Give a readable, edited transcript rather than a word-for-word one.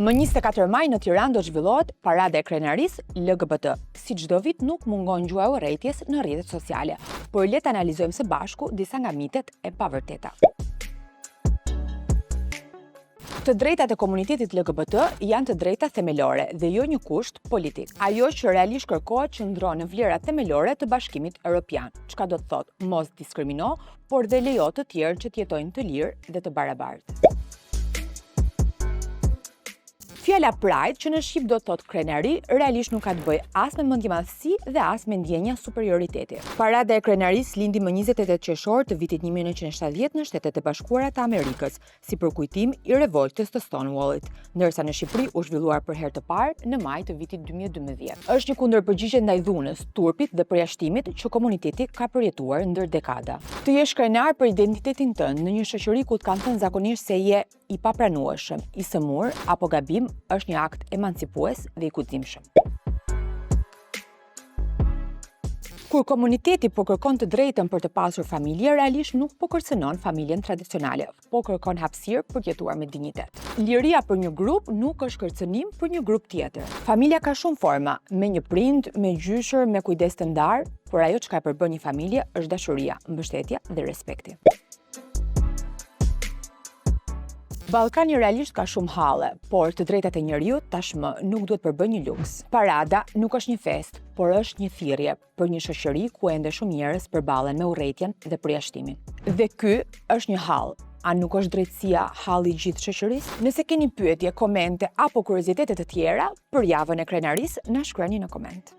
Më 24 maj në Tiranë do zhvillohet parada e krenarisë LGBT. Si çdo vit nuk mungon gjuha e urrëties në rrjetet sociale, por le të analizojmë së bashku disa nga mitet e pavërteta. Të drejtat e komunitetit LGBT janë të drejta themelore dhe jo një kusht politik. Ajo që realisht kërkohet qëndron në vlerat themelore të Bashkimit Evropian, çka do të thotë mos diskrimino, por dhe lejo të tjerë që të jetojnë të lirë dhe të barabartë. Fjala Pride, që në shqip do të thotë krenari, realisht nuk ka të bëjë as me mendjemadhësi dhe as me ndjenja superioriteti. Parada e krenarisë lindi më 28 qershor të vitit 1970 në Shtetet e Bashkuara të Amerikës, si përkujtim i revoltës të Stonewallit, ndërsa në Shqipëri u zhvilluar për herë të parë në maj të vitit 2012. Është një kundërpërgjigje ndaj dhunës, turpit dhe përjashtimit që komuniteti ka përjetuar ndër dekada. Të jesh krenar për identitetin tënd në një shoqëri ku të kanë thënë zakonisht se je i papranueshëm, i sëmur apo gabim është një akt emancipues dhe i kujdimshëm. Kur komuniteti po kërkon të drejtën për të pasur familje, realisht nuk po kërcënon familjen tradicionale, po kërkon hapësirë për të jetuar me dinjitet. Liria për një grup nuk është kërcënim për një grup tjetër. Familja ka shumë forma, me një prind, me gjyshër, me kujdes të ndarë, por ajo që ka përbën një familje është dashuria, mbështetja dhe respekti. Ballkani realisht ka shumë halle, por të drejtat e njerëzit tashmë nuk duhet përbën një luks. Parada nuk është një fest, por është një thirrje për një shoqëri ku ende shumë njerëz përballen me urrëtitjen dhe përjashtimin. Dhe ky është një hall. A nuk është drejtësia halli i gjithë shoqërisë? Nëse keni pyetje, komente apo kuriozitete të tjera për javën e krenarisë, na shkruani në koment.